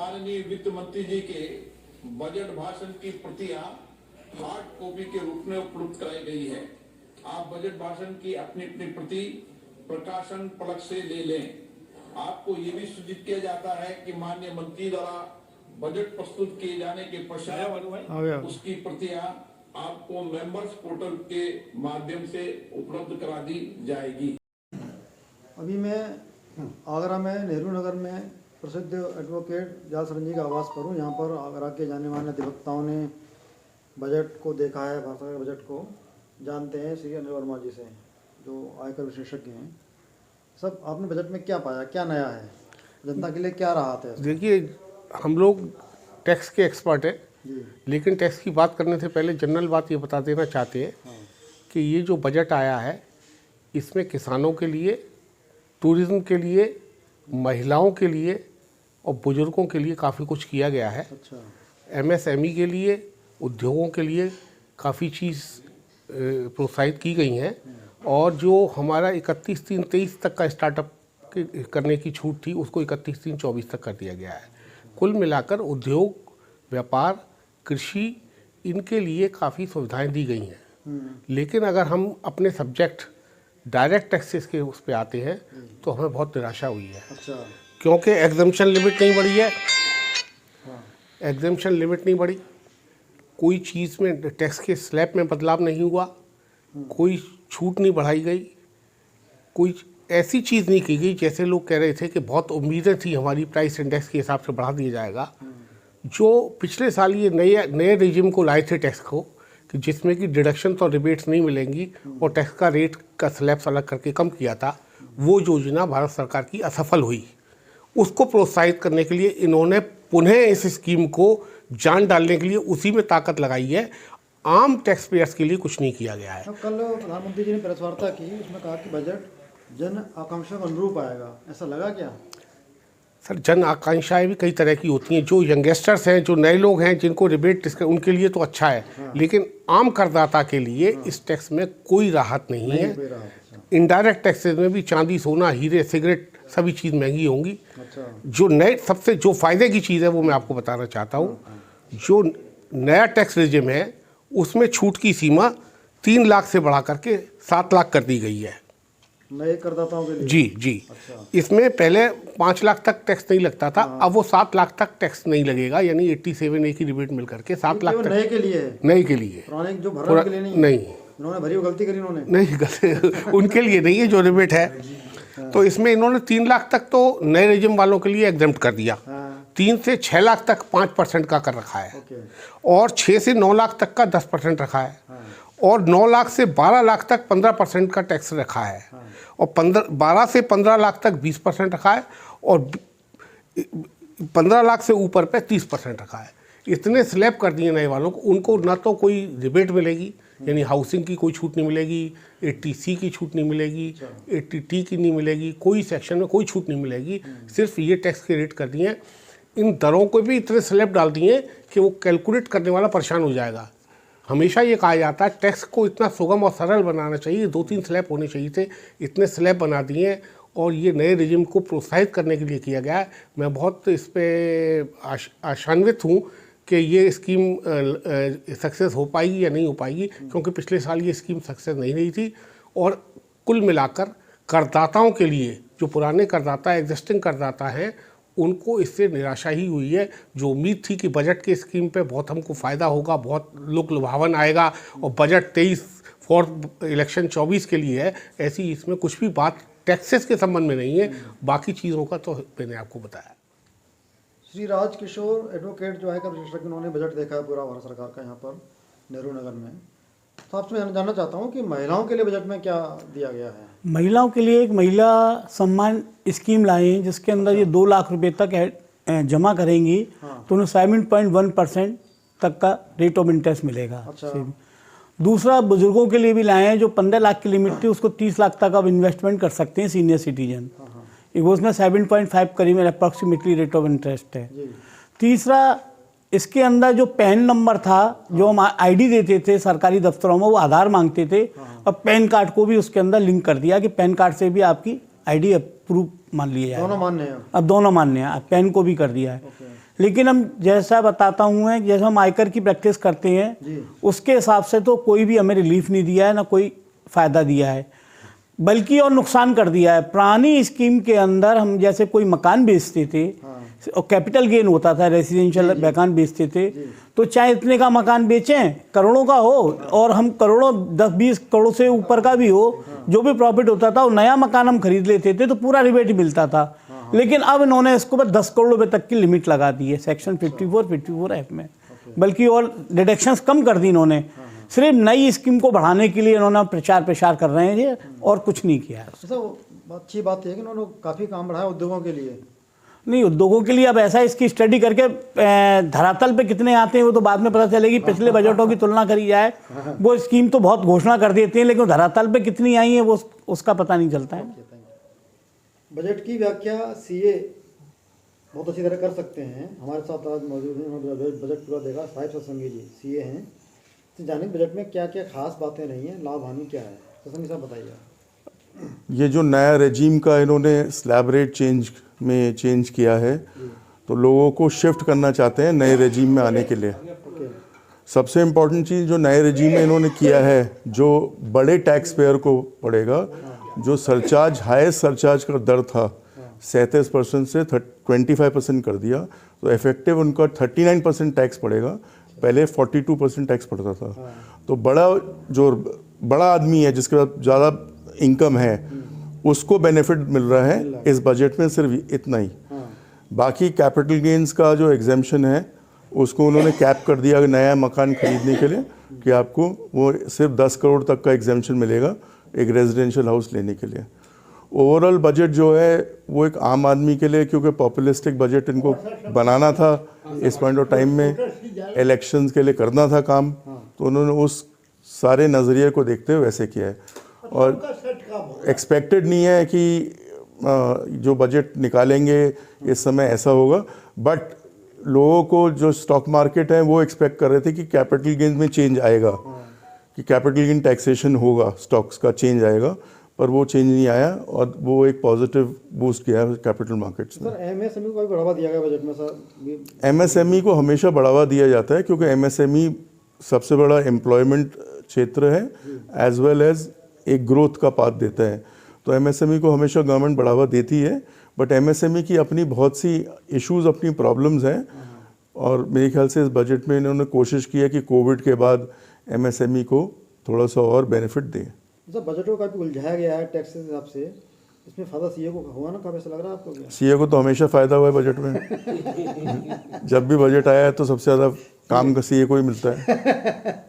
माननीय वित्त मंत्री जी के बजट भाषण की प्रतियां हार्ड कॉपी के रूप में उपलब्ध कराई गई है। आप बजट भाषण की अपनी अपनी प्रति प्रकाशन पलक से ले लें। आपको ये भी सूचित किया जाता है कि माननीय मंत्री द्वारा बजट प्रस्तुत किए जाने के पश्चात उसकी प्रतियां आपको मेंबर्स पोर्टल के माध्यम से उपलब्ध करा दी जाएगी। अभी मैं आगरा में नेहरू नगर में प्रसिद्ध एडवोकेट जाल सरंजी का आवास पर हूँ। यहाँ पर आगरा के जाने माने अधिवक्ताओं ने बजट को देखा है, भारत सरकार के बजट को जानते हैं श्री अनिल वर्मा जी से, जो आयकर विशेषज्ञ हैं। सब आपने बजट में क्या पाया, क्या नया है, जनता के लिए क्या राहत है? देखिए, हम लोग टैक्स के एक्सपर्ट हैं, लेकिन टैक्स की बात करने से पहले जनरल बात ये बता देना चाहते हैं कि ये जो बजट आया है इसमें किसानों के लिए, टूरिज़्म के लिए, महिलाओं के लिए और बुजुर्गों के लिए काफ़ी कुछ किया गया है। अच्छा। MSME के लिए, उद्योगों के लिए काफ़ी चीज़ प्रोत्साहित की गई हैं। और जो हमारा 31/3/23 तक का स्टार्टअप करने की छूट थी उसको 31/3/24 तक कर दिया गया है। कुल मिलाकर उद्योग, व्यापार, कृषि, इनके लिए काफ़ी सुविधाएं दी गई हैं। लेकिन अगर हम अपने सब्जेक्ट डायरेक्ट टैक्सेस के उस पर आते हैं तो हमें बहुत निराशा हुई है। अच्छा। क्योंकि एग्जम्पशन लिमिट नहीं बढ़ी है। एग्जम्पशन लिमिट नहीं बढ़ी, कोई चीज़ में टैक्स के स्लैब में बदलाव नहीं हुआ, कोई छूट नहीं बढ़ाई गई, कोई ऐसी चीज़ नहीं की गई जैसे लोग कह रहे थे कि बहुत उम्मीदें थी हमारी प्राइस इंडेक्स के हिसाब से बढ़ा दिया जाएगा। जो पिछले साल ये नए रेजिम को लाए थे टैक्स को, कि जिसमें कि डिडक्शन और रिबेट्स नहीं मिलेंगी और टैक्स का रेट का स्लैब्स अलग करके कम किया था, वो योजना भारत सरकार की असफल हुई। उसको प्रोत्साहित करने के लिए इन्होंने पुनः इस स्कीम को जान डालने के लिए उसी में ताकत लगाई है। आम टैक्स पेयर्स के लिए कुछ नहीं किया गया है। कल प्रधानमंत्री जी ने प्रेस वार्ता की, उसमें कहा कि बजट जन आकांक्षा के अनुरूप आएगा, ऐसा लगा क्या? सर, जन आकांक्षाएं भी कई तरह की होती हैं। जो यंगस्टर्स हैं, जो नए लोग हैं, जिनको रिबेट उनके लिए तो अच्छा है। लेकिन आम करदाता के लिए इस टैक्स में कोई राहत नहीं है। इनडायरेक्ट टैक्सेस में भी चांदी, सोना, हीरे, सिगरेट सभी चीज़ महंगी होंगी। अच्छा। जो नए सबसे जो फ़ायदे की चीज़ है वो मैं आपको बताना चाहता हूँ। जो नया टैक्स रेजिम है उसमें छूट की सीमा 3 लाख से बढ़ा करके 7 लाख कर दी गई है नए करदाताओं के लिए। जी। अच्छा। इसमें पहले 5 लाख तक टैक्स नहीं लगता था। अब वो 7 लाख तक टैक्स नहीं लगेगा, यानी 87A की रिबेट मिल करके 7 लाख तक। नए के लिए है? नए के लिए, पुराने जो भर रहे के लिए नहीं। इन्होंने भरी गलती करी इन्होंने। नहीं, गलती उनके लिए नहीं है जो रिबेट है। तो इसमें इन्होंने 3 लाख तक तो नए रेजिम वालों के लिए एग्जम्प्ट कर दिया। 3 से 6 लाख तक 5% का कर रखा है। और 6 से 9 लाख तक का 10% रखा है। और 9 लाख से 12 लाख तक 15% का टैक्स रखा है। और 12 से 15 लाख तक 20% रखा है। और 15 लाख से ऊपर पे 30% रखा है। इतने स्लैब कर दिए नए वालों को। उनको ना तो कोई रिबेट मिलेगी, यानी हाउसिंग की कोई छूट नहीं मिलेगी, 80C की छूट नहीं मिलेगी, 80T की नहीं मिलेगी, कोई सेक्शन में कोई छूट नहीं मिलेगी। सिर्फ ये टैक्स के रेट कर दिए। इन दरों को भी इतने स्लैब डाल दिए कि वो कैलकुलेट करने वाला परेशान हो जाएगा। हमेशा ये कहा जाता है टैक्स को इतना सुगम और सरल बनाना चाहिए, 2-3 स्लैब होने चाहिए थे, इतने स्लैब बना दिए। और ये नए रेजिम को प्रोत्साहित करने के लिए किया गया है। मैं बहुत इस पर आशान्वित हूँ कि ये स्कीम सक्सेस हो पाएगी या नहीं हो पाएगी, क्योंकि पिछले साल ये स्कीम सक्सेस नहीं रही थी। और कुल मिलाकर करदाताओं के लिए, जो पुराने करदाता, एग्जिस्टिंग करदाता हैं, उनको इससे निराशा ही हुई है। जो उम्मीद थी कि बजट के स्कीम पे बहुत हमको फ़ायदा होगा, बहुत लोक लुभावन आएगा और बजट 23 फॉर इलेक्शन 24 के लिए है, ऐसी इसमें कुछ भी बात टैक्सेस के संबंध में नहीं है। बाकी चीज़ों का तो मैंने आपको बताया। श्री राज किशोर एडवोकेट जो आयकर विशेषज्ञ, उन्होंने बजट देखा है पूरा भारत सरकार का यहाँ पर नेहरू नगर में। तो आपसे मैं जानना चाहता हूँ कि महिलाओं के लिए बजट में क्या दिया गया है? महिलाओं के लिए एक महिला सम्मान स्कीम लाए हैं, जिसके अंदर ये 2 लाख रुपए तक जमा करेंगी तो उन्हें 7.1% तक का रेट ऑफ इंटरेस्ट मिलेगा। अच्छा। दूसरा, बुजुर्गों के लिए भी लाए हैं, जो 15 लाख की लिमिट थी उसको 30 लाख तक आप इन्वेस्टमेंट कर सकते हैं सीनियर सिटीजन। उसमें 7.5 करीब अप्रॉक्सीमेटली रेट ऑफ इंटरेस्ट है। तीसरा, इसके अंदर जो पैन नंबर था, जो हम आईडी देते थे सरकारी दफ्तरों में, वो आधार मांगते थे, और पैन कार्ड को भी उसके अंदर लिंक कर दिया कि पैन कार्ड से भी आपकी आईडी अप्रूव मान लिया जाए। दोनों मान्य हैं अब दोनों मान्य हैं, पैन को भी कर दिया है। लेकिन हम जैसा बताता हूँ मैं, जैसा हम आयकर की प्रैक्टिस करते हैं उसके हिसाब से तो कोई भी हमें रिलीफ नहीं दिया है, ना कोई फ़ायदा दिया है, बल्कि और नुकसान कर दिया है। पुरानी स्कीम के अंदर हम जैसे कोई मकान बेचते थे और कैपिटल गेन होता था, रेजिडेंशियल मकान बेचते थे, तो चाहे इतने का मकान बेचें, करोड़ों का हो और हम करोड़ों 10-20 करोड़ से ऊपर का भी हो, जो भी प्रॉफिट होता था वो नया मकान हम खरीद लेते थे तो पूरा रिबेट मिलता था। लेकिन अब इन्होंने इसको पर 10 करोड़ रुपए तक की लिमिट लगा दी है सेक्शन 54 एक्ट में, बल्कि और डिडक्शंस कम कर दी इन्होंने। सिर्फ नई स्कीम को बढ़ाने के लिए इन्होंने प्रचार प्रसार कर रहे हैं और कुछ नहीं किया है। अच्छी बात है कि उन्होंने काफ़ी काम बढ़ाया उद्योगों के लिए। नहीं, उद्योगों के लिए अब ऐसा इसकी स्टडी करके धरातल पे कितने आते हैं वो तो बाद में पता चलेगी। पिछले बजटों की तुलना करी जाए, वो स्कीम तो बहुत घोषणा कर देती है, लेकिन धरातल पे कितनी आई है वो उसका पता नहीं चलता है। बजट की व्याख्या सीए बहुत अच्छी तरह कर सकते हैं। हमारे साथ आज मौजूद हैं, उन्होंने बजट पूरा देखा, साहिब सत्संगी जी सीए हैं। तो जाने बजट में क्या क्या खास बातें रही हैं, लाभ हानि क्या है, सत्संगी साहब बताइए। ये जो नया रेजीम का इन्होंने स्लैब रेट चेंज किया है, तो लोगों को शिफ्ट करना चाहते हैं नए रेजीम में आने के लिए। सबसे इम्पोर्टेंट चीज़ जो नए रेजीम में इन्होंने किया है, जो बड़े टैक्स पेयर को पड़ेगा, जो सरचार्ज हाईएस्ट सरचार्ज का दर था 37% से 25% कर दिया, तो इफेक्टिव उनका 39% टैक्स पड़ेगा। पहले 42% टैक्स पड़ता था। तो बड़ा आदमी है जिसके पास ज़्यादा इनकम है, उसको बेनिफिट मिल रहा है इस बजट में, सिर्फ इतना ही। बाकी कैपिटल गेन्स का जो एग्जेम्पशन है उसको उन्होंने कैप कर दिया नया मकान खरीदने के लिए, कि आपको वो सिर्फ 10 करोड़ तक का एग्जेम्पशन मिलेगा एक रेजिडेंशियल हाउस लेने के लिए। ओवरऑल बजट जो है वो एक आम आदमी के लिए, क्योंकि पॉपुलिस्टिक बजट इनको बनाना था इस पॉइंट ऑफ टाइम में, इलेक्शंस के लिए करना था काम, तो उन्होंने उस सारे नज़रिए को देखते हुए वैसे किया है। और एक्सपेक्टेड नहीं है कि जो बजट निकालेंगे इस समय ऐसा होगा, बट लोगों को जो स्टॉक मार्केट है वो एक्सपेक्ट कर रहे थे कि कैपिटल गेन में चेंज आएगा, कि कैपिटल गेन टैक्सेशन होगा, स्टॉक्स का चेंज आएगा, पर वो चेंज नहीं आया और वो एक पॉजिटिव बूस्ट किया है कैपिटल मार्केट्स में। सर एमएसएमई को भी बढ़ावा दिया गया बजट में सर? एमएसएमई को हमेशा बढ़ावा दिया जाता है, क्योंकि एमएसएमई सबसे बड़ा एम्प्लॉयमेंट क्षेत्र है, एज वेल एज एक ग्रोथ का पाथ देता है। तो एमएसएमई को हमेशा गवर्नमेंट बढ़ावा देती है, बट एमएसएमई की अपनी बहुत सी इश्यूज, अपनी प्रॉब्लम्स हैं, और मेरे ख्याल से इस बजट में इन्होंने कोशिश की है कि कोविड के बाद एमएसएमई को थोड़ा सा और बेनिफिट दें। सर बजट को काफ़ी उलझाया गया है टैक्स के हिसाब से, इसमें फ़ायदा सीए को हुआ ना, काफ़ी ऐसा लग रहा है आपको? सीए को तो हमेशा फ़ायदा हुआ है बजट में। जब भी बजट आया है तो सबसे ज़्यादा काम का सीए को ही मिलता है।